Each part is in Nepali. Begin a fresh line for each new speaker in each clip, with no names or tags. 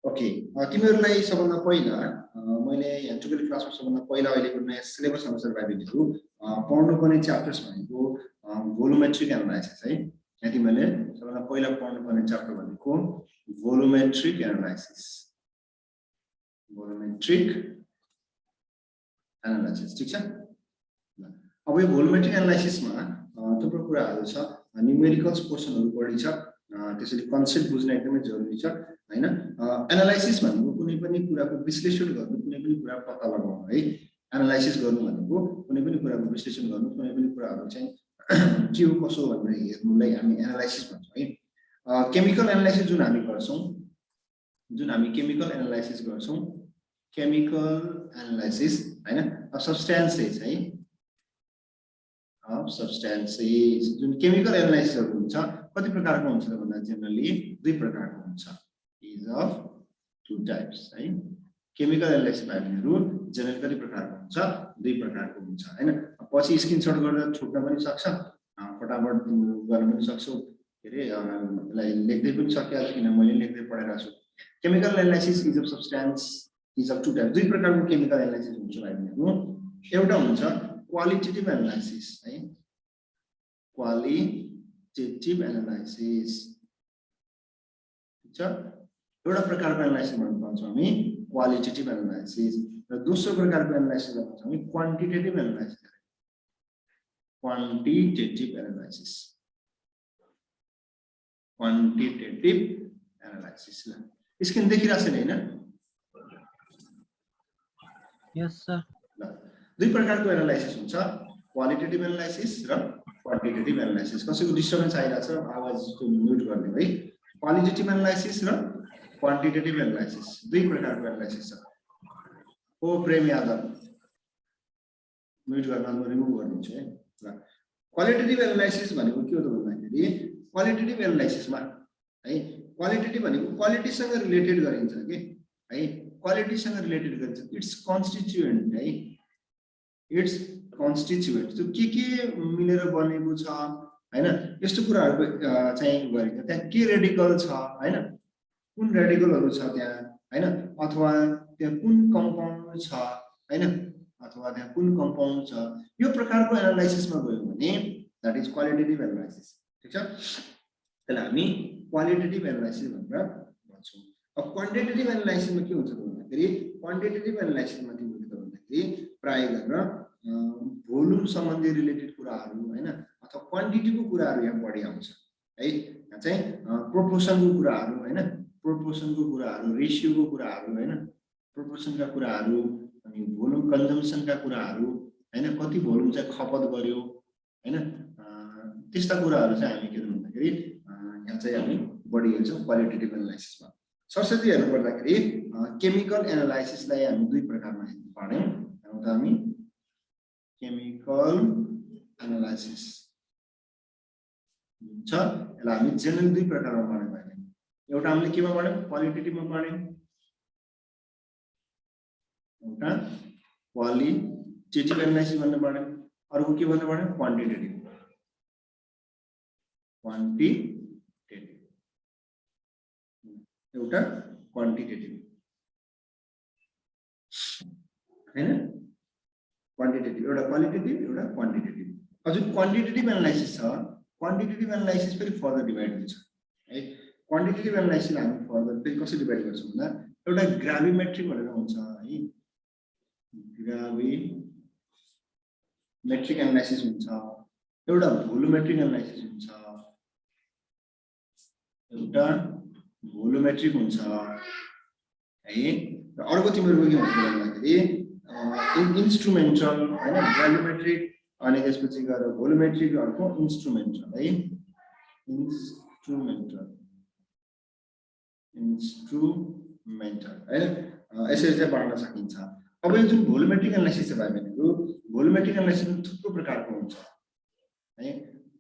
ओके तिमीहरूलाई सबभन्दा पहिला मैले यहाँ टुवेल्भ क्लासमा सबभन्दा पहिला अहिलेको नयाँ सिलेबस अनुसार भाइबीहरू पढ्नुपर्ने च्याप्टर्स भनेको भोलुमेट्रिक एनालाइसिस है। यहाँ तिमीहरूले सबभन्दा पहिला पढ्नुपर्ने च्याप्टर भनेको भोलुमेट्रिक एनालाइसिस। भोलुमेट्रिक एनालाइसिस ठीक छ। अब यो भोलुमेट्रिक एनालाइसिसमा थुप्रो कुराहरू छ। न्युमेरिकल्स पोर्सनहरू बढी छ, त्यसैले कन्सेप्ट बुझ्न एकदमै जरुरी छ हैन। एनालाइसिस भनेको कुनै पनि कुराको विश्लेषण गर्नु, कुनै पनि कुरा पत्ता लगाउनु है। एनालाइसिस गर्नु भनेको कुनै पनि कुराको विश्लेषण गर्नु, कुनै पनि कुराहरू चाहिँ के हो कसो भनेर हेर्नुलाई हामी एनालाइसिस भन्छौँ है। केमिकल एनालाइसिस जुन हामी गर्छौं, जुन हामी केमिकल एनालाइसिस गर्छौं, केमिकल एनालाइसिस हैन, सब्स्टेन्सेस है, सब्स्टेन्सेस जुन केमिकल एनालाइसिसहरु हुन्छ कति प्रकारको हुन्छ भन्दा जनरली दुई प्रकारको हुन्छ। इज अफ टु टाइप्स है। केमिकल एनालाइसिस भाइहरु जनरली कति प्रकारको हुन्छ? दुई प्रकारको हुन्छ हैन। पछि स्क्रिनशट गरेर छोड्न पनि सक्छ, फटाफट गर्न पनि सक्छौ। के रे यसलाई लेख्दै पनि सकिहाल्छु किन मैले लेख्दै पढाइरहेको छु। Chemical analysis is of substance is of to types. दुई प्रकारको केमिकल एनालाइसिस हुन्छ भाइहरु। एउटा हुन्छ क्वालिटेटिभ एनालाइसिस है, क्वालिटेटिभ एनालाइसिस ठीक छ। एउटा प्रकारको एनालाइसिस भन्न पाउँछौँ हामी क्वालिटेटिभ एनालाइसिस, र दोस्रो प्रकारको एनालाइसिस भन्छौँ हामी quantitative analysis. Quantitative analysis, quantitative analysis. ल स्क्रिन देखिरहेछ नि हैन?
यस सर।
ल दुई प्रकारको एनालाइसिस हुन्छ, क्वालिटेटिभ एनालाइसिस र क्वान्टिटेटिभ एनालाइसिस। कसैको डिस्टर्बेन्स आइरहेछ, आवाज म्युट गरिदिनु है। क्वालिटेटिभ एनालाइसिस र क्वान्टिटेटिभ एनालाइसिस दुई प्रकारको एनालाइसिस छ। ओ प्रेम यादव म्युट गर्न रिमुभ गरिदिन्छु है। ल क्वालिटेटिभ एनालाइसिस भनेको के हो त भन्दाखेरि क्वालिटेटिभ एनालाइसिसमा है, क्वालिटेटिभ भनेको क्वालिटीसँग रिलेटेड गरिन्छ के है, क्वालिटीसँग रिलेटेड गरिन्छ। इट्स कन्स्टिट्युएन्ट है, इट्स कन्स्टिट्युएन्ट त्यो के मिलेर बनेको छ हैन, यस्तो कुराहरु चाहिँ गरिन्छ। त्यहाँ के रेडिकल छ हैन, कुन रेडिकलहरु छ त्यहाँ हैन, अथवा त्यहाँ कुन कम्पाउन्ड छ हैन, अथवा त्यहाँ कुन कम्पाउन्ड छ, यो प्रकारको एनालाइसिसमा गयो भने दैट इज क्वालिटेटिभ एनालाइसिस ठीक छ। त्यसलाई हामी क्वालिटेटिभ एनालाइसिस भनेर भन्छौँ। अब क्वान्टिटेटिभ एनालाइसिसमा के हुन्छ भन्दाखेरि क्वान्टिटेटिभ एनालाइसिसमा के हुन्छ भन्दाखेरि प्राय गरेर भोल्युम सम्बन्धी रिलेटेड कुराहरू हैन, अथवा क्वान्टिटीको कुराहरू यहाँ बढी आउँछ है। यहाँ चाहिँ प्रोपोर्सनको कुराहरू हैन, प्रोपोर्सनको कुराहरू, रेशियोको कुराहरू हैन, प्रोपोर्सनका कुराहरू, अनि भोल्युम कन्जम्पसनका कुराहरू हैन, कति भोल्युम चाहिँ खपत गर्यो हैन, त्यस्ता कुराहरू चाहिँ हामी के भन्दाखेरि यहाँ चाहिँ हामी बढी हेर्छौँ क्वालिटेटिभ एनालाइसिसमा। सरस्वती हेर्नु पर्दाखेरि केमिकल एनालाइसिसलाई हामी दुई प्रकारमा हेर्नु पर्ने हुन्छ। हामी केमिकल एनालाइसिस हुन्छ, यसलाई हामी जेनरल दुई प्रकारमा पढ्ने भयो। एउटा हामीले केमा पढ्यौं? क्वालिटेटिभमा पढ्यौं, एउटा क्वालिटेटिभ एनालाइसिस भन्ने पढ्यौं, अर्को के भन्ने पढ्यौं? क्वान्टिटेटिभ। क्वान्टिटेटिभ एउटा क्वान्टिटेटिभ हैन, क्वान्टिटेटिभ एउटा क्वालिटेटिभ एउटा क्वान्टिटेटिभ। हजुर क्वान्टिटेटिभ एनालाइसिस छ, क्वान्टिटेटिभ एनालाइसिस फेरि फर्दर डिभाइड हुन्छ है। क्वान्टिटेटिभ एनालाइसिस हामी फर्दर फेरि कसरी डिभाइड गर्छौँ भन्दा एउटा ग्राभिमेट्रिक भनेर हुन्छ है, ग्राभिमेट्रिक एनालाइसिस हुन्छ, एउटा भोलुमेट्रिक एनालाइसिस हुन्छ, एउटा भोलुमेट्रिक हुन्छ है। र अर्को तिम्रो के हुन्छ भन्दाखेरि इन्स्ट्रुमेन्टल हैन, ग्राभिमेट्रिक अनि त्यसपछि गएर भोलुमेट्रिक, अर्को इन्स्ट्रुमेन्टल है, इन्स्ट्रुमेन्टल हैन, यसरी चाहिँ बाँड्न सकिन्छ। अब यो जुन भोलुमेट्रिक एनालाइसिस छ भाइहरु, भोलुमेट्रिक एनालाइसिस थुप्रो प्रकारको हुन्छ है।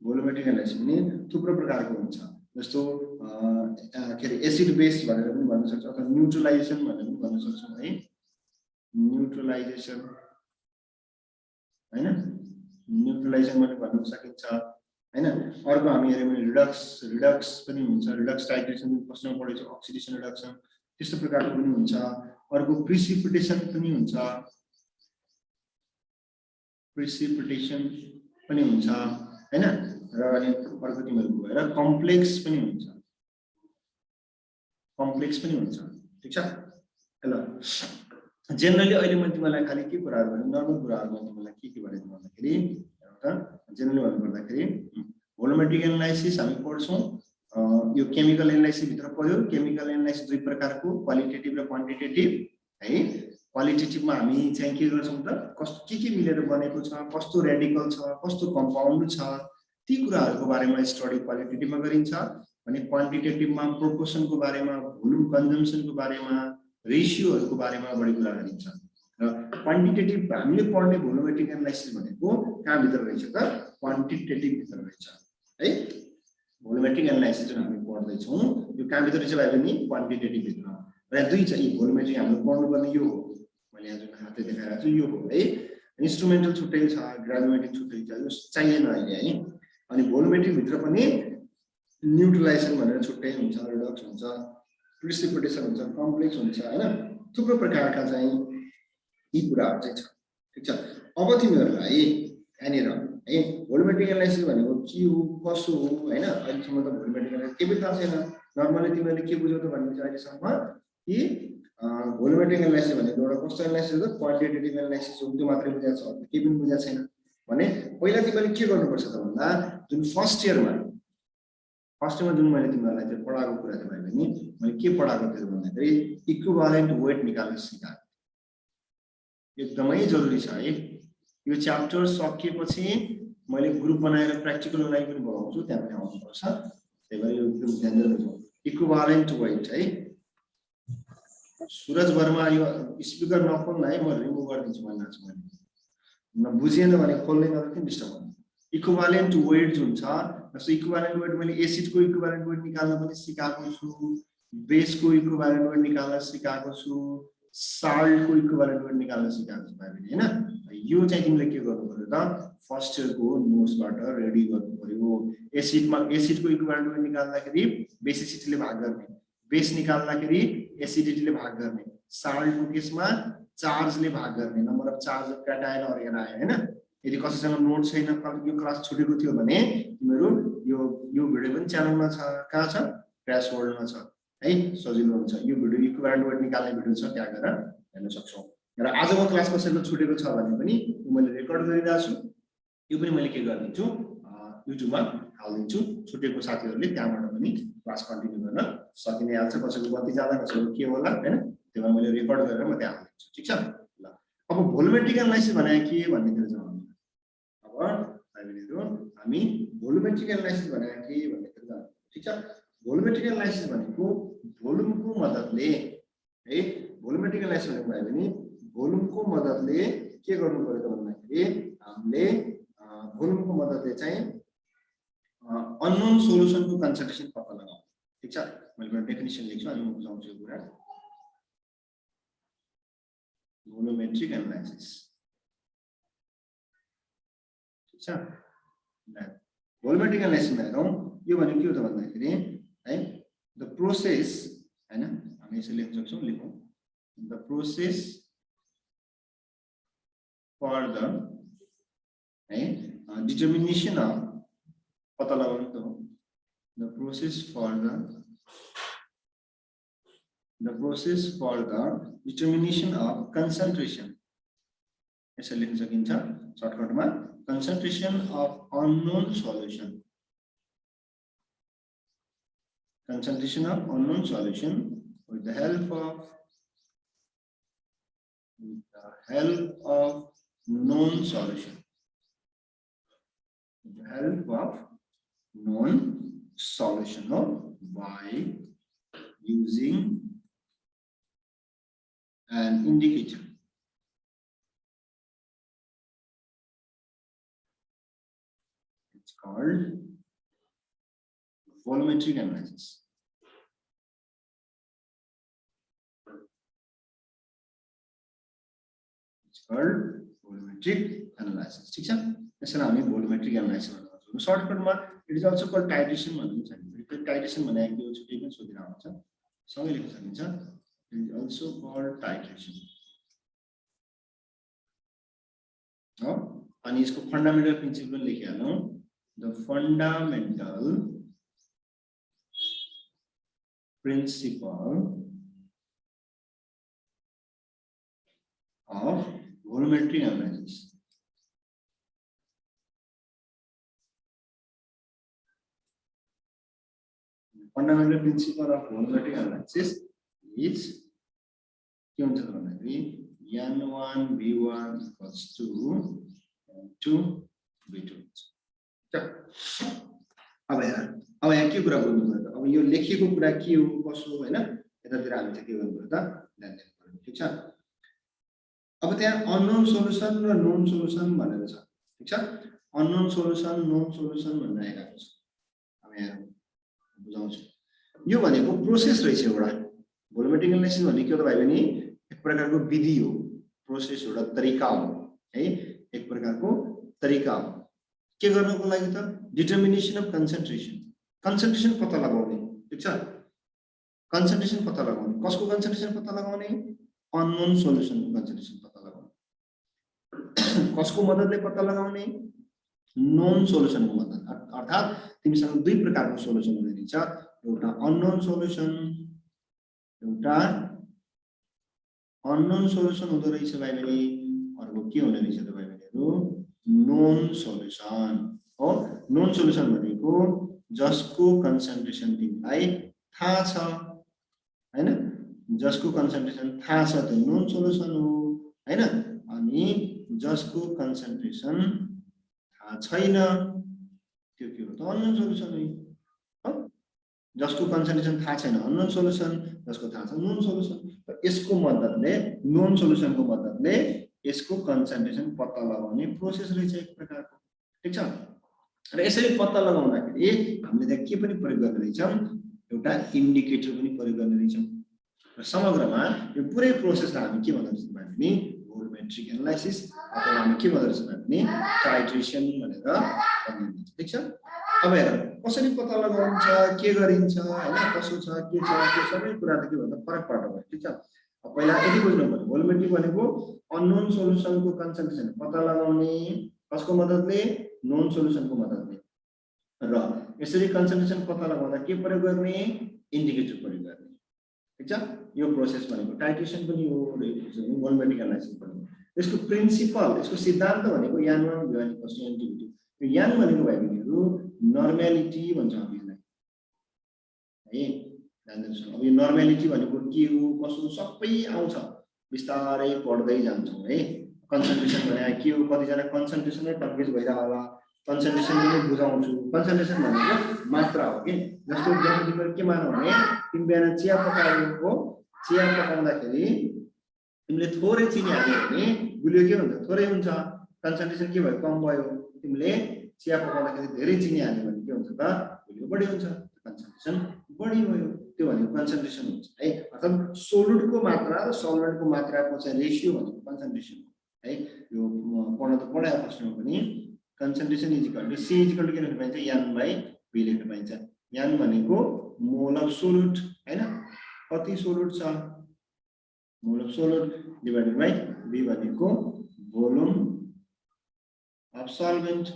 भोलुमेट्रिक एनालाइसिस पनि थुप्रो प्रकारको हुन्छ, जस्तो के अरे एसिड बेस भनेर पनि भन्न सक्छौँ, अथवा न्यूट्रलाइजेसन भनेर पनि भन्न सक्छौँ है। न्यूट्रलाइजेसन हैन, न्यूट्रलाइजेसन पनि भन्न सकिन्छ हैन। अर्को हामी हेर्यौं भने रिडक्स पनि हुन्छ, रिडक्स टाइट्रेसन पनि प्रश्नमा पढेको छ, अक्सिडेसन रिडक्सन त्यस्तो प्रकारको पनि हुन्छ अर्को प्रिसिपिटेसन पनि हुन्छ प्रिसिपिटेसन पनि हुन्छ हैन र अनि अर्को तिमीहरुको भएर कम्प्लेक्स पनि हुन्छ ठीक छ ल जनरली अहिले म तिमीलाई खाली के कुराहरु भने नर्मल कुराहरु म तिमीलाई के भने भन्दाखेरि एउटा जनरली भन्नु पर्दाखेरि भोलोमेट्रिक एनालाइसिस हामी पढ्छौं यो केमिकल एनालाइसिस भित्र पर्यो केमिकल एनालाइसिस दुई प्रकारको क्वालिटेटिभ र क्वान्टिटेटिभ है क्वालिटेटिभमा हामी चाहिँ के गर्छौं त कस्तो के मिलेर बनेको छ कस्तो रेडिकल छ कस्तो कम्पाउन्ड छ ती कुराहरुको बारेमा स्टडी क्वालिटेटिभमा गरिन्छ अनि क्वान्टिटेटिभमा प्रोपोर्सनको बारेमा भोल्युम कन्जम्पसनको बारेमा रेशियोहरुको बारेमा बढी कुरा गरिन्छ र क्वान्टिटेटिभ हामीले पढ्ने भोलोमेट्रिक एनालाइसिस भनेको कहाँ भित्र रहेछ त क्वान्टिटेटिभ भित्र रहेछ है भोलोमेट्रिक एनालाइसिस जुन हामी पढ्दै छौं यो कहाँ भित्र रहेछ भाइ पनि क्वान्टिटेटिभ भित्र र दुई छ यी भोलोमेट्रिक हामीले पढ्नु पर्ने यो हो मैले यहाँ जुन हातले देखाइरहेको छु यो हो है इन्स्ट्रुमेन्टल छुट्टै छ ग्राभिमेट्रिक छुट्टै छ यो चाहिएन अहिले है अनि भोलोमेट्रिक भित्र पनि न्यूट्रलाइजेसन भनेर छुट्टै हुन्छ रिडक्स हुन्छ प्रिसिपिटेसन हुन्छ कम्प्लेक्स हुन्छ हैन थुप्रो प्रकारका चाहिँ यी कुराहरु चाहिँ छ ठीक छ अब तिमीहरुलाई यहाँनिर है भोलोमेट्रिक एनालाइसिस भनेको के हो कसो हो हैन अहिलेसम्म त भोलोमेट्रिक एनालाइसिस के पनि थाहा छैन नर्मली तिमीहरुले के बुझ्यौ त भनेपछि अहिलेसम्म कि भोलोमेट्रिक एनालाइसिस भनेको एउटा कस्तो एनालाइसिस हो क्वान्टिटेटिभ एनालाइसिस हो त्यो मात्रै बुझाएको छ के पनि बुझाएको छैन भने पहिला तिमीले के गर्नुपर्छ त भन्दा जुन फर्स्ट इयरमा जुन मैले तिमीहरुलाई चाहिँ पढाएको कुरा चाहिँ भयो भने मैले के पढाएको थिएँ भन्दाखेरि इक्विभ्यालेन्ट वेट निकाल्न सिकाएको एकदमै जरुरी छ है यो च्याप्टर सकिएपछि मैले ग्रुप बनाएर प्र्याक्टिकलको लागि पनि बोलाउँछु त्यहाँ पनि आउनुपर्छ त्यही भएर यो एकदम ध्यान दिनु इक्विभ्यालेन्ट वेट है सुरज वर्मा यो स्पिकर नखोल्न है म रिमुभ गरिदिन्छु भनेको छु मैले नबुझिएन भने खोल्नै नदिनु डिस्टर्ब हुन्छ इक्विभ्यालेन्ट वेट जुन छ जस्तो इक्विभ्यालेन्ट वेट मैले एसिडको इक्विभ्यालेन्ट वेट निकाल्न पनि सिकाएको छु बेसको इक्विभ्यालेन्ट वेट निकाल्न सिकाएको छु साल्टको इक्विभ्यालेन्ट वेट निकाल्न सिकाएको छु भाइ हैन यो चाहिँ तिमीले के गर्नु पर्यो त फर्स्ट इयरको नोट्सबाट रेडी गर्नु पर्यो एसिडको इक्विभ्यालेन्ट वेट निकाल्दाखेरि बेसिसिटीले भाग गर्ने बेस निकाल्दाखेरि एसिडिटीले भाग गर्ने साल्टको केसमा चार्जले भाग गर्ने number of charge of cation or anion हैन यदि कसैसँग नोट छैन यो क्लास छुटेको थियो भने तिमीहरु यो भिडियो पनि च्यानलमा छ कहाँ छ क्र्याश वर्ल्डमा छ है सजिलो हुन्छ यो भिडियो इक्विभ्यालेन्ट वेट निकाल्ने भिडियो छ त्यहाँ गएर हेर्न सक्छौ र आजको क्लास कसैको छुटेको छ भने पनि मैले रेकर्ड गरिरहेको छु यो पनि मैले के गर्दिन्छु युट्युबमा हाल्दिन्छु छुटेको साथीहरुले त्यहाँबाट पनि क्लास कन्टिन्यू गर्न सकिने हाल्छ कसैको बत्ती जाँदा कसैको के होला हैन त्यसमा मैले रेकर्ड गरेर म त्यहाँ हाल्दिन्छु ठीक छ ल अब भोलोमेट्रिक एनालाइसिस भने के भन्ने कुरा जान्नु अब भाइबहिनीहरु हामी भोलोमेट्रिक एनालाइसिस भने के भन्ने कुरा जान्नु ठीक छ भोलोमेट्रिक एनालाइसिस भनेको भोल्युमको मद्दतले है भोलोमेट्रिक एनालाइसिस भनेको भयो भने भोल्युमको मद्दतले के गर्नु पर्यो त भन्दाखेरि हामीले भोल्युमको मद्दतले चाहिँ अननोन सोलुसनको कन्सन्ट्रेसन पत्ता लगाउनु ठीक छ मैले एउटा डेफिनिसन लेख्छु अनि म बुझाउँछु यो कुरा भोलोमेट्रिक एनालाइसिस ठीक छ भोलोमेट्रिक एनालाइसिस भनेको यो भनेको के हो त भन्दाखेरि है द प्रोसेस हैन हामी यसले लेख्न सक्छौं लेखौं द प्रोसेस फर द है डिटर्मिनेसन अफ पता लगाउनु त the process for the determination of concentration यसले लेख्न सकिन्छ सर्टकटमा concentration of unknown solution with the help of known solution by using an indicator. Called volumetric analysis. It's called volumetric analysis. ठीक छ यसलाई हामी volumetric analysis भन्छौं सर्टकटमा it is also called titration भनिन्छ टाइट्रेसन भनेको के हो छुट्टै पनि सोधिरहेको छ सँगै लेख्न सकिन्छ is also called titration. हो अनि यसको फंडामेंटल प्रिन्सिपल लेखिहालौं the fundamental principle of volumetric analysis. Fundamental principle of volumetric analysis is के हुन्छ भन्दाखेरि n1 v1 equals to n2 v2 अब यहाँ के कुरा गर्नु पर्यो अब यो लेखिएको कुरा के हो कसो हैन यतातिर हामी चाहिँ के गर्नु पर्यो त ध्यान दिनु पर्यो ठीक छ अब त्यहाँ अननोन सोलुसन र नोन सोलुसन भनेर छ ठीक छ अननोन सोलुसन नोन सोलुसन भनेर आइराको छ अब यहाँ बुझाउँछु यो भनेको प्रोसेस रहेछ एउटा भोल्युमेट्रिक एनालाइसिस भन्ने के हो त भाइ बहिनी एक प्रकारको विधि हो प्रोसेस एउटा तरिका हो है एक प्रकारको तरिका हो के गर्नको लागि त डिटर्मिनेसन अफ कन्सन्ट्रेसन पत्ता लगाउने ठीक छ कन्सन्ट्रेसन पत्ता लगाउने कसको कन्सन्ट्रेसन पत्ता लगाउने अननोन सोलुसनको कन्सन्ट्रेसन पत्ता लगाउने कसको मद्दतले पत्ता लगाउने नोन सोलुसनको मद्दत अर्थात तिमीसँग दुई प्रकारको सोलुसन हुने रहेछ एउटा अननोन सोलुसन हुँदो रहेछ भाइ बहिनी अर्को के हुने रहेछ त भाइ बहिनीहरु नोन सोलुसन हो नोन सोलुसन भनेको जसको कन्सन्ट्रेसन तिमीलाई थाहा छ हैन जसको कन्सन्ट्रेसन थाहा छ त्यो नोन सोलुसन हो हैन अनि जसको कन्सन्ट्रेसन थाहा छैन त्यो के हो त अननोन सोलुसन हो जसको कन्सन्ट्रेसन थाहा छैन अननोन सोलुसन जसको थाहा छ नोन सोलुसन यसको मद्दतले नोन सोलुसनको मद्दतले यसको कन्सन्ट्रेसन पत्ता लगाउने प्रोसेस रहेछ एक प्रकारको ठीक छ र यसरी पत्ता लगाउँदाखेरि हामीले त्यहाँ के पनि प्रयोग गर्ने रहेछौं एउटा इन्डिकेटर पनि प्रयोग गर्ने रहेछौं र समग्रमा यो पुरै प्रोसेसलाई हामी के भन्दछौँ भने भोल्युमेट्रिक एनालाइसिस अथवा हामी के भन्दछौँ भने टाइट्रेसन भनेर भनिन्छ ठीक छ अब हेर कसरी पत्ता लगाउँछ के गरिन्छ हैन कसो छ के छ त्यो सबै कुरा त के भन्दा फरक पर्छ ठीक छ पहिला यति बुझ्नु पर्यो भोल्युमेट्रिक भनेको अननोन सोलुसनको कन्सन्ट्रेसन पत्ता लगाउने कसको मद्दतले नोन सोलुसनको मद्दतले र यसरी कन्सन्ट्रेसन पत्ता लगाउँदा के प्रयोग गर्ने इन्डिकेटर प्रयोग गर्ने ठीक छ यो प्रोसेस भनेको टाइट्रेसन पनि हो भोल्युमेट्रिक एनालाइसिस पनि यसको प्रिन्सिपल यसको सिद्धान्त भनेको n1 v1 n2 v2 यो n भनेको भाइ बहिनीहरु नर्मालिटी भन्छ हामीलाई है ध्यान दिनुस् अब यो नर्मालिटी भनेको के हो कसो सबै आउँछ बिस्तारै पढ्दै जान्छौं है कन्सन्ट्रेसन भने के हो कति जना कन्सन्ट्रेसनै कन्फ्युज भइरा होला कन्सन्ट्रेसन पनि बुझाउँछु कन्सन्ट्रेसन भनेको मात्रा हो के जस्तो तिमीले के मानौ भने तिमी बिहान चिया पकाएको चिया पकाउँदाखेरि तिमीले थोरै चिनी हाल्यो भने गुलियो के हुन्छ थोरै हुन्छ कन्सन्ट्रेसन के भयो कम भयो तिमीले चिया पकाउँदाखेरि धेरै चिनी हाल्यो भने के हुन्छ त गुलियो बढी हुन्छ कन्सन्ट्रेसन बढी भयो त्यो भनेको कन्सन्ट्रेसन हुन्छ है अर्थात सोलुडको मात्रा र सल्भेन्टको मात्राको चाहिँ रेशियो भनेको कन्सन्ट्रेसन है यो पढ्न त पढाएको प्रश्नमा पनि concentration is equal to C is equal to के लेख्न पाइन्छ n बाइ v लेख्न पाइन्छ n भनेको मोल अफ सोलुड हैन कति सोलुड छ mole of solute divided by v भनेको भोल्युम अफ सल्भेन्ट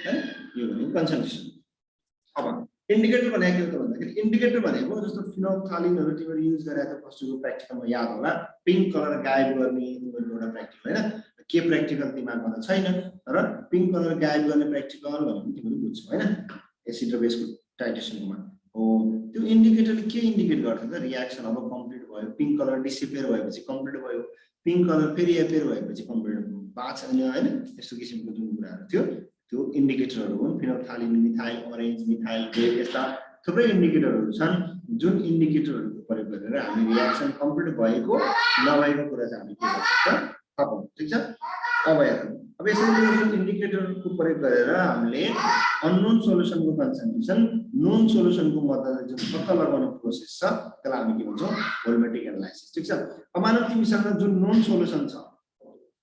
है यो भनेको कन्सन्ट्रेसन अब इन्डिकेटर भनेको के हो त भन्दाखेरि इन्डिकेटर भनेको जस्तो फिनोल्फ्थालिनहरु तिमीले युज गरेको फर्स्टको प्र्याक्टिकलमा याद होला पिंक कलर गायब गर्ने तिमीहरुको एउटा प्र्याक्टिकल हैन के प्र्याक्टिकल दिमागमा त छैन तर पिंक कलर गायब गर्ने प्र्याक्टिकल भनेको तिमीले बुझ्छौ हैन एसिड र बेसको टाइट्रेसनमा हो त्यो इन्डिकेटरले के इन्डिकेट गर्छ त रिएक्सन अब कम्प्लिट भयो पिंक कलर डिसिपेयर भएपछि कम्प्लिट भयो पिंक कलर फेरि एपेयर भएपछि कम्प्लिट भएको छैन हैन यस्तो किसिमको जुन कुराहरु थियो त्यो इन्डिकेटरहरु हुन् फिनोल्फ्थालिन मिथाइल अरेन्ज मिथाइल ग्रेप यस्ता थुप्रै इन्डिकेटरहरु छन् जुन इन्डिकेटरहरुको प्रयोग गरेर हामी रिएक्सन कम्प्लिट भएको नभएको कुरा चाहिँ हामी के गर्छौं थाहा पाउँछौं ठीक छ अब यसरी जुन इन्डिकेटरको प्रयोग गरेर हामीले अननोन सोलुसनको कन्सन्ट्रेसन नोन सोलुसनको मद्दतले जुन पत्ता लगाउने प्रोसेस छ त्यसलाई हामी के भन्छौं भोल्युमेट्रिक एनालाइसिस ठीक छ अब मानौ तिमीसँग जुन नोन सोलुसन छ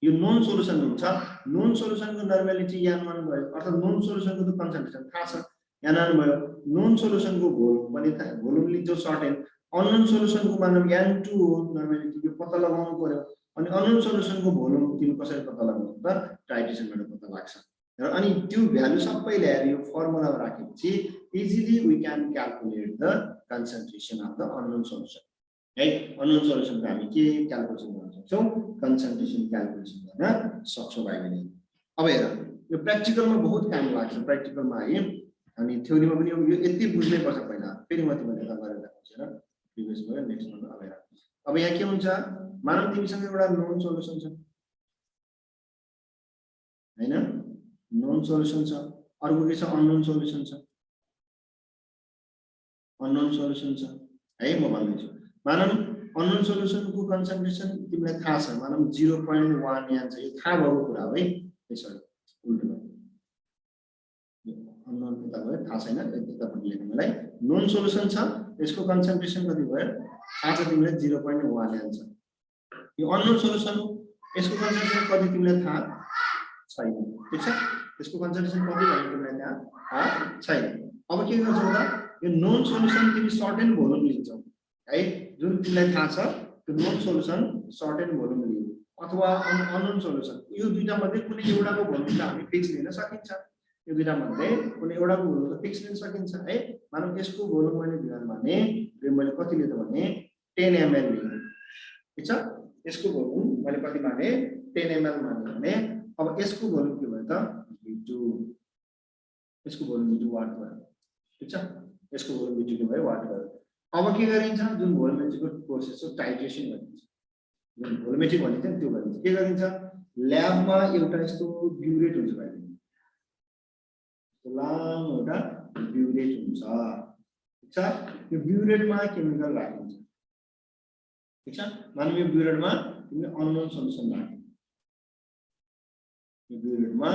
यो नोन सोलुसन हुन्छ नोन सोलुसनको नर्मालिटी n1 भयो अर्थात नोन सोलुसनको त कन्सन्ट्रेसन थाहा छ यहाँ नान भयो नोन सोलुसनको भोल्युम पनि भोल्युम लिन्छौ सर्टेन अननोन सोलुसनको मानव n2 हो नर्मली तिमीले पत्ता लगाउनु पर्यो अनि अननोन सोलुसनको भोल्युम तिमी कसरी पत्ता लगाउनु त टाइट्रेसनबाट पत्ता लाग्छ र अनि त्यो भ्यालु सबै ल्याएर यो फर्मुलामा राखेपछि easily we can calculate the concentration of the unknown solution है अननोन सोलुसनको हामी के क्याल्कुलेसन गर्न सक्छौं कन्सन्ट्रेसन क्याल्कुलेसन गर्न सक्छौं भाइ बहिनी अब हेर यो प्र्याक्टिकलमा बहुत काम लाग्छ प्र्याक्टिकलमा है अनि थ्योरीमा पनि यो यति बुझ्नै पर्छ पहिला फेरि म तिमीलाई यता गरेर देखाउँछु र प्रिभियस भयो नेक्स्ट मा अब हेर अब यहाँ के हुन्छ मानव तिमीसँग एउटा नोन सोलुसन छ हैन नोन सोलुसन छ अर्को के छ अननोन सोलुसन छ अननोन सोलुसन छ है म भन्दैछु मानव अननोन सोलुसनको कन्सन्ट्रेसन तिमीलाई थाहा छ मानव 0.1 यहाँ छ यो थाहा भएको कुरा हो है यसरी उल्टो अननोन पता भयो थाहा छैन यतापट्टि लेख्नु मलाई नोन सोलुसन छ यसको कन्सन्ट्रेसन कति भयो थाहा छ तिमीलाई 0.1 यहाँ छ यो अननोन सोलुसन यसको कन्सन्ट्रेसन कति तिमीलाई थाहा छैन ठीक छ यसको कन्सन्ट्रेसन कति भन्ने तिमीलाई थाहा छैन अब के गर्छौ त यो नोन सोलुसन तिमी सर्टेन भोल्युम लिन्छौ है जुन तिमीलाई थाहा छ त्यो नोन सोलुसन सर्टेन भोल्युम लियो अथवा अननोन सोलुसन यो दुईटा मध्ये कुनै एउटाको भोल्युम हामी फिक्स लिन सकिन्छ यो दुईटा मध्ये कुनै एउटाको भोल्युम त फिक्स लिन सकिन्छ है मानव यसको भोल्युम मैले दिएन भने मैले कति लिएँ त भने 10 ml लिएँ ठीक छ यसको भोल्युम मैले कति माने 10 ml माने भने अब यसको भोल्युम के भयो त V2 यसको भोल्युम V2 वाट भयो ठीक छ यसको भोल्युम V2 के भयो वाट भयो अब के गरिन्छ जुन भोल्युमेट्रीको प्रोसेस हो टाइट्रेसन गरिन्छ जुन भोल्युमेट्री भनिन्छ त्यो गरिन्छ के गरिन्छ ल्याबमा एउटा यस्तो ब्युरेट हुन्छ भाइ लामो एउटा ब्युरेट हुन्छ ठीक छ यो ब्युरेटमा केमिकल राखिन्छ ठीक छ मानव यो ब्युरेटमा तिमीले अननोन सोलुसन राख्यो यो ब्युरेटमा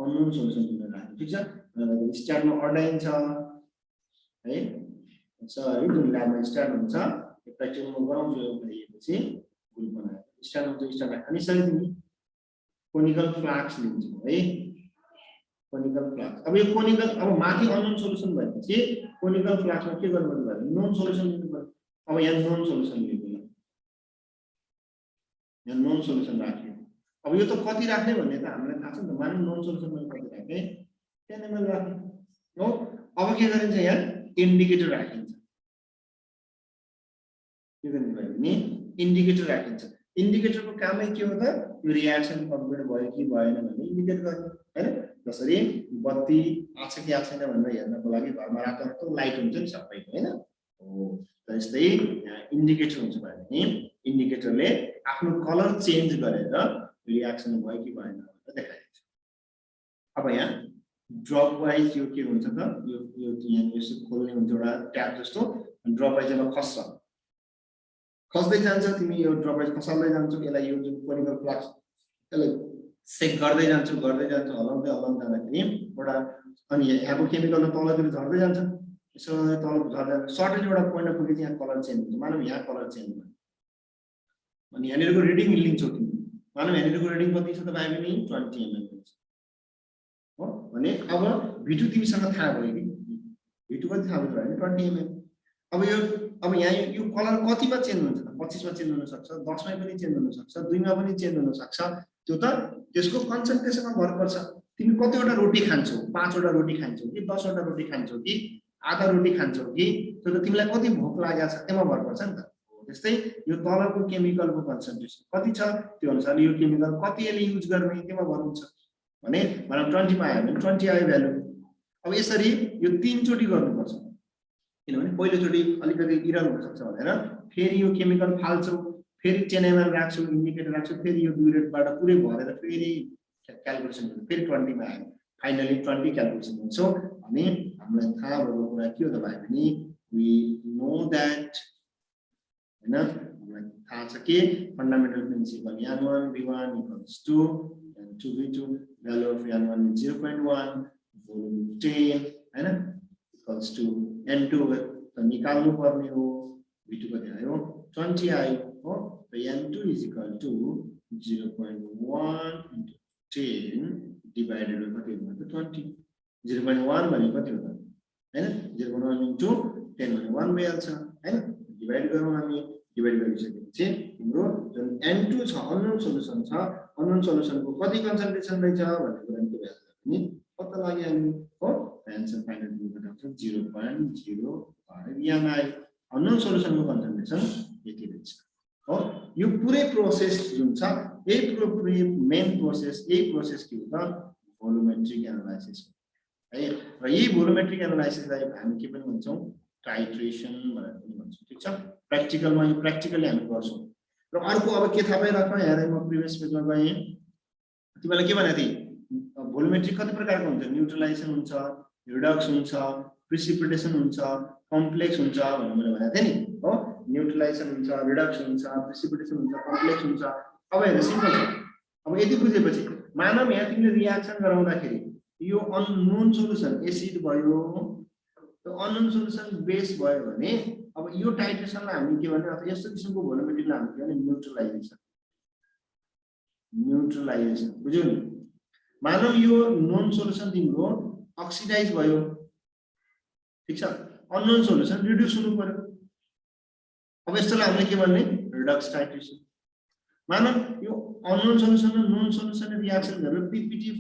अननोन सोलुसन तिमीले राख्यो ठीक छ स्ट्यान्डमा अडाइन छ है सरी जुन ल्याबमा स्ट्यान्ड हुन्छ यो प्र्याक्टिकलमा गराउँछु भएपछि ग्रुप बनाएर स्ट्यान्ड हुन्छ स्ट्यान्ड राख्यो अनि यसरी तिमी कोनिकल फ्लास्क लिन्छौ है कोनिकल फ्लास्क अब यो कोनिकल अब माथि अननोन सोलुसन भएपछि कोनिकल फ्लास्कमा के गर्नुपर्छ भने नोन सोलुसन लिनुपर्छ अब यहाँ नोन सोलुसन लिएको यहाँ नोन सोलुसन राख्यो अब यो त कति राख्ने भन्ने त हामीलाई थाहा छ नि त मानव नोन सोलुसन मैले कति राखेँ 10 ml राखेँ हो अब के गरिन्छ यहाँ इन्डिकेटर राखिन्छ के गर्नु भयो भने इन्डिकेटर राखिन्छ इन्डिकेटरको कामै के हो त यो रिएक्सन कम्प्लिट भयो कि भएन भन्ने इन्डिकेट गर्ने हैन जसरी बत्ती आछ कि आछ छैन भनेर हेर्नको लागि घरमा रातो लाइट हुन्छ नि सबैको हैन हो त्यस्तै यहाँ इन्डिकेटर हुन्छ भने इन्डिकेटरले आफ्नो कलर चेन्ज गरेर रिएक्सन भयो कि भएन भनेर देखाइन्छ अब यहाँ ड्रप वाइज यो के हुन्छ त यो यहाँ यसो खोल्ने हुन्छ एउटा ट्याप जस्तो ड्रप वाइज यसमा खस्दै जान्छ तिमी यो ड्रप वाइज खसाल्दै जान्छौ यसलाई यो जुन कोनिकल फ्लास्क यसलाई सेक गर्दै जान्छौ हलाउँदै जाँदाखेरि एउटा अनि यहाँको केमिकल त तलतिर झर्दै जान्छ यसो तल झर्दा सर्टेन एउटा पोइन्टमा पुगेपछि यहाँ कलर चेन्ज हुन्छ मानव यहाँ कलर चेन्ज भयो अनि यहाँनिरको रिडिङ लिन्छौ तिमी मानव यहाँनिरको रिडिङ कति छ त भाइ पनि 20 ml हो भने अब V2 तिमीसँग थाहा भयो कि V2 कति थाहा भयो भने 20 ml अब यहाँ यो कलर कतिमा चेन्ज हुन्छ त 25 मा चेन्ज हुन सक्छ 10 मा पनि चेन्ज हुन सक्छ 2 मा पनि चेन्ज हुन सक्छ त्यो त त्यसको कन्सन्ट्रेसनमा भर पर्छ तिमी कतिवटा रोटी खान्छौ 5 वटा रोटी खान्छौ कि 10 वटा रोटी खान्छौ कि आधा रोटी खान्छौ कि त्यो त तिमीलाई कति भोक लागेको छ त्यसमा भर पर्छ नि त त्यस्तै यो तलको केमिकलको कन्सन्ट्रेसन कति छ त्यो अनुसार यो केमिकल कति यसले युज गर्ने त्यसमा भर हुन्छ भने मलाई 20 मा आयो भने 20 आयो भ्यालु अब यसरी यो 3 चोटी गर्नुपर्छ किनभने पहिलो चोटी अलिकति इरर हुन सक्छ भनेर फेरि यो केमिकल फाल्छौ फेरि 10 ml राख्छौ इन्डिकेटर राख्छौ फेरि यो ब्युरेटबाट पुरै भरेर फेरि क्याल्कुलेसन गर्नु फेरि 20 मा आयो फाइनली 20 क्याल्कुलेसन गर्छौ अनि हामीलाई थाहा भएको कुरा के हो त भाइ भने वी नो दैट हैन हामीलाई थाहा छ के fundamental principal n1 v1 = 2 and 2v2 value of n1 is 0.1 volume 10 हैन equals to n2 त निकाल्नु पर्ने हो v2 कति आयो 20 आयो हो त n2 is equal to 0.1 into 10 divided by कति हो त 20 0.1 भनेको कति हो त हैन 0.1 into 10 भने 1 भइहाल्छ हैन डिभाइड गरौँ हामी डिभाइड गरिसकेपछि तिम्रो जुन n2 छ अननोन सोलुसन छ अननोन सोलुसनको कति कन्सन्ट्रेसन रहेछ भन्ने कुरा के भइहाल्छ पनि पत्ता लगाइहाल्नु हो आन्सर फाइनल गर्दा 0.05 यहाँ आयो अननोन सोलुसनको कन्सन्ट्रेसन यति रहेछ हो यो पुरै प्रोसेस जुन छ यही पुरै मेन प्रोसेस यही प्रोसेस के हो त भोल्युमेट्रिक एनालाइसिस है र यही भोल्युमेट्रिक एनालाइसिसलाई हामी के पनि भन्छौं टाइट्रेसन भनेर पनि भन्छौं ठीक छ प्र्याक्टिकलमा यो प्र्याक्टिकली हामी गर्छौं र अर्को अब के थाहा पाइराख्नु हेरे म प्रिभियस पेजमा गएँ तिमीलाई के भने थिए भोल्युमेट्रिक कति प्रकारको हुन्छ न्यूट्रलाइजेसन हुन्छ रिडक्स हुन्छ प्रिसिपिटेसन हुन्छ कम्प्लेक्स हुन्छ भनेर मैले भनेको थिएँ नि हो न्यूट्रलाइजेसन हुन्छ रिडक्स हुन्छ प्रिसिपिटेसन हुन्छ कम्प्लेक्स हुन्छ अब हेर सिम्पल छ अब यति बुझेपछि मानव यहाँ तिमीले रियाक्सन गराउँदाखेरि यो अननोन सोलुसन एसिड भयो त्यो अननोन सोलुसन बेस भयो भने अब यो टाइट्रेसनलाई हामी के भन्ने अथवा यस्तो किसिमको भोल्युमेट्रिकलाई हामी के भन्ने न्यूट्रलाइजेसन बुझ्यौ नि मानव यो नोन सोलुसन तिम्रो अक्सिडाइज भयो ठीक छ अननोन सोलुसन रिड्युस हुनु पर्यो अब यस्तोलाई हामीले के भन्ने रिडक्स टाइट्रेसन मानव यो अननोन सोलुसन र नोन सोलुसन रियाक्सन गरेर पीपीटी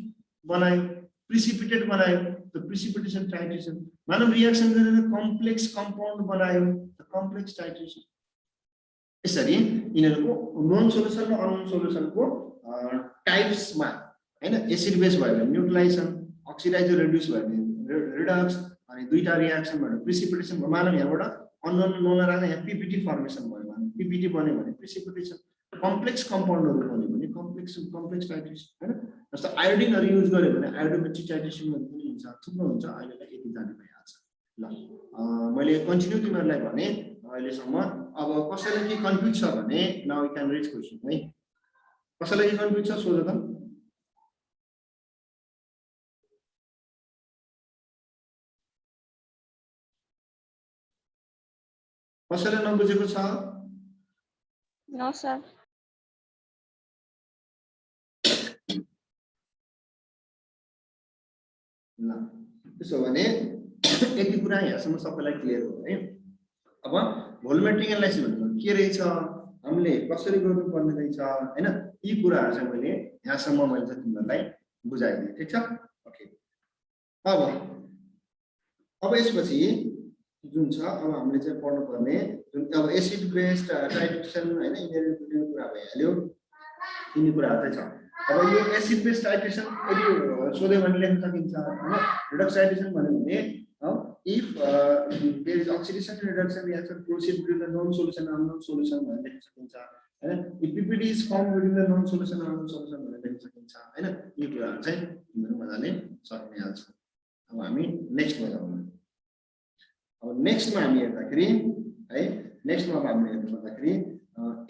बनायो प्रिसिपिटेट बनायो त प्रिसिपिटेसन टाइट्रेसन मानव रियाक्सन गरेर कम्प्लेक्स कम्पाउन्ड बनायो त कम्प्लेक्स टाइट्रेसन यसरी यिनीहरुको नोन सोलुसन र अननोन सोलुसनको टाइप्समा हैन एसिड बेस भयो भने न्यूट्रलाइजेसन अक्सिडाइज रिड्युस भयो भने रिडक्स अनि दुईटा रियाक्सन भयो प्रिसिपिटेसन भयो मानव यहाँबाट अननोन नोन राख्दा यहाँ पीपीटी फर्मेसन भयो भने पीपीटी बन्यो भने प्रिसिपिटेसन कम्प्लेक्स कम्पाउन्डहरु बन्यो भने कम्प्लेक्स टाइट्रेसन हैन जस्तो आयोडिनहरु युज गर्यो भने आयोडोमेट्रिक टाइट्रेसन पनि हुन्छ थुप्रो हुन्छ अहिलेलाई यति जाने भइहाल्छ ल मैले कन्टिन्यू तिमीहरुलाई भने अहिलेसम्म अब कसैले के कन्फ्युज छ भने now we can reach question है कसैले के कन्फ्युज छ सोध्नु त कसैले नबुझेको छ
नो सर
ल त्यसो भने यति कुरा यहाँसम्म सबैलाई क्लियर हो है अब भोल्युमेट्रिक एनालाइसिस भनेको के रहेछ हामीले कसरी गर्नुपर्ने रहेछ हैन यी कुराहरु चाहिँ मैले यहाँसम्म मैले चाहिँ तिमीहरुलाई बुझाइदिए ठीक छ ओके अब यसपछि जुन छ अब हामीले चाहिँ पढ्नु पर्ने जुन अब एसिड बेस टाइट्रेसन हैन यिनीहरु कुरा भइहाल्यो यिनी कुराहरु चाहिँ छ अब यो एसिड बेस टाइट्रेसन यदि सोध्यो भने लेख्न सकिन्छ हैन रिडक्स टाइट्रेसन भन्यो भने if there is oxidation and reduction reaction proceed between the known solution and unknown solution भनेर लेख्न सकिन्छ हैन if PPT is formed between the known solution and unknown solution भनेर लेख्न सकिन्छ हैन यो कुराहरु चाहिँ तिमीहरु मजाले सक्ने हाल्छ अब हामी नेक्स्टमा जाउँ अब नेक्स्टमा हामी हेर्दाखेरि है नेक्स्टमा हामी हेर्दाखेरि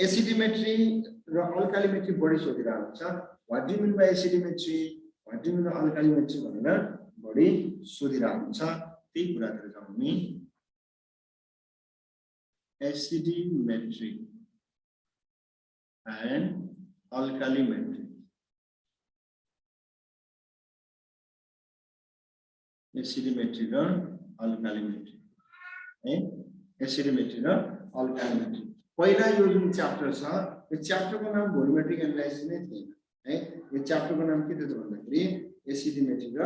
एसिडिमेट्री र अल्कालिमेट्री बढी सोधिरहेको हुन्छ what do you mean by acidimetry what do you mean by alkalimetry भनेर बढी सोधिरहेको हुन्छ त्यही कुराहरु जाउँ हामी एसिडिमेट्री एन्ड अल्कालिमेट्री एसिडिमेट्री र अल्कालिमेट्री है एसिडिमेट्री र अल्कालिमेट्री पहिला यो जुन च्याप्टर छ यो च्याप्टरको नाम भोल्युमेट्रिक एनालाइसिस नै थिएन है यो च्याप्टरको नाम के थियो भन्दाखेरि एसिडिमेट्री र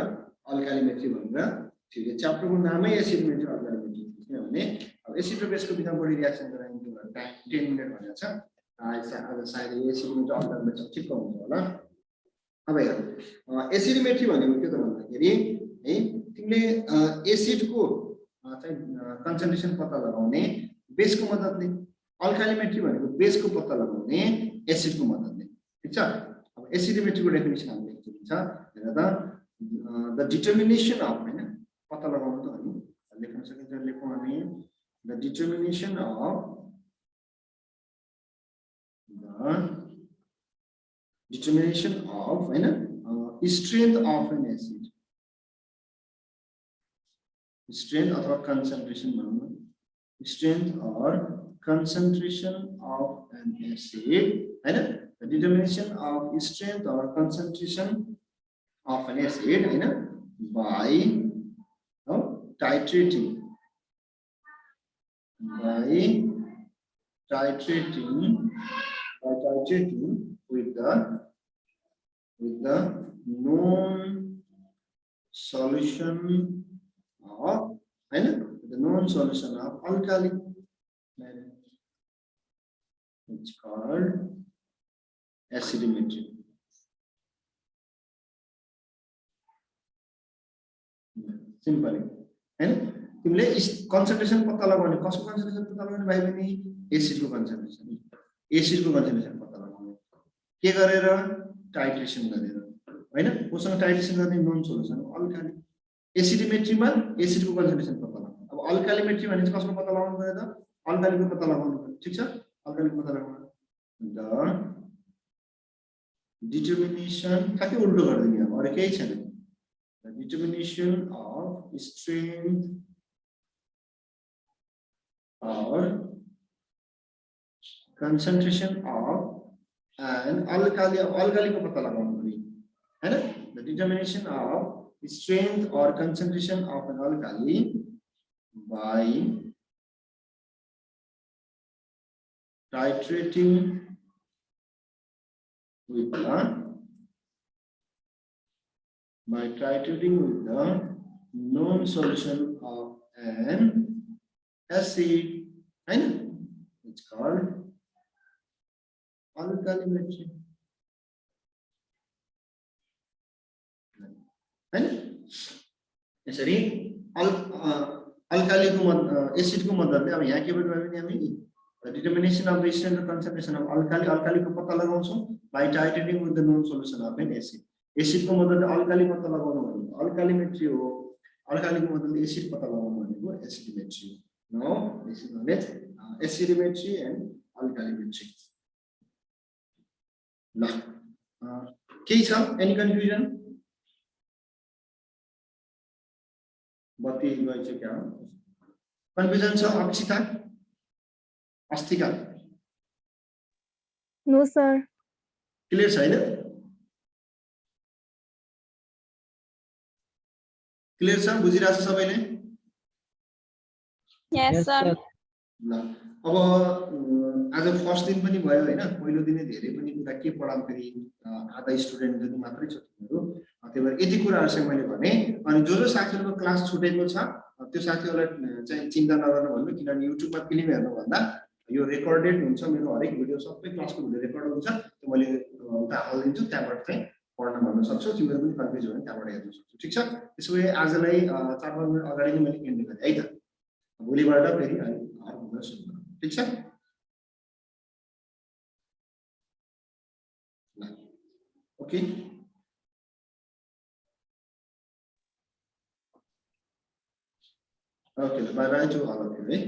अल्कालिमेट्री भनेर थियो यो च्याप्टरको नामै एसिडिमेट्री अल्कालिमेट्री किनभने अब एसिड र बेसको बिचमा बढी रियाक्सन गराइन्छ भनेर टाइम 10 मिनेट भनेको छ आज सायद यो एसिडिमेट्री अल्कालिमेट्री ठिक हुन्छ होला अब हेर एसिडिमेट्री भनेको के त भन्दाखेरि है तिमीले एसिडको चाहिँ कन्सन्ट्रेसन पत्ता लगाउने बेसको मद्दतले अल्कालिमेट्री भनेको बेसको पत्ता लगाउने एसिडको मद्दतले ठीक छ अब एसिडिमेट्रीको डेफिनेसन हामीले लेख्छ हेर त द डिटर्मिनेसन अफ हैन पत्ता लगाउनु त हामी लेख्न सकिन्छ लेखौँ हामी द डिटर्मिनेसन अफ हैन strength of an acid strength अथवा concentration भनौं strength or concentration of an acid हैन the determination of strength or concentration of an acid हैन by titrating with the known solution of alkali. It's called acidometry. Simple. And तिमीले concentration पत्ता लगाउने कसको concentration पत्ता लगाउने भाइ बहिनी एसिड को concentration पत्ता लगाउने के गरेर टाइट्रेसन गरेर हैन उसँग टाइट्रेसन गर्ने नोन सोलुसन अल्काली एसिडोमेट्रीमा एसिड को concentration पत्ता लगाउने अब अल्कालिमेट्री भने कसको पत्ता लगाउनु पर्यो त अल्काली को पत्ता लगाउनु पर्यो ठीक छ अल्काली को पत्ता लगाउनु द determination ठ्याक्कै उल्टो गर्दिने अब अरु केही छैन the determination of strength or concentration of an alkali को पत्ता लगाउनु पर्यो हैन the determination of strength or concentration of an alkali by titrating with the known solution of an acid and it's called alkalimetry. And यसरी अल्काली को एसिड को मद्दतले अब यहाँ के भयो भने हामी determination of the strength and concentration of alkali को पत्ता लगाउँछौं by titrating with the known solution of an acid. Acid को मद्दतले अल्काली पत्ता लगाउनु भनेको अल्कालिमेट्री हो अल्काली को मद्दतले एसिड पत्ता लगाउनु भनेको एसिडोमेट्री हो now this is known as acidometry and alkalimetry ल के छ any confusion बत्ती गएछ क्या कन्फ्युजन छ Akshita Astika
no sir
clear छैन क्लियर छ बुझिरहेछ सबैले
यस सर
ल अब आज फर्स्ट दिन पनि भयो हैन पहिलो दिनै धेरै पनि कुरा के पढाम फेरि आधा स्टुडेन्ट जति मात्रै छ तिमीहरु त्यही भएर यति कुराहरु चाहिँ मैले भने अनि जो साथीहरुको क्लास छुटेको छ त्यो साथीहरुलाई चाहिँ चिन्ता नगर्नु भन्नु किनभने युट्युबमा फिल्म हेर्नु भन्दा यो रेकर्डेड हुन्छ मेरो हरेक भिडियो सबै क्लासको भिडियो रेकर्ड हुन्छ त्यो मैले उता हाल्दिन्छु त्यहाँबाट चाहिँ पढ्न भन्न सक्छु तिमीहरु पनि कन्फ्युज भयो भने त्यहाँबाट हेर्न सक्छौ ठीक छ त्यसोभए आजलाई 4-5 मिनेट अगाडि नै मैले एन्ड गरे है त भोलिबाट फेरि अर्को कुरा सुरु गरौँ ठीक छ okay okay bye bye to all of you है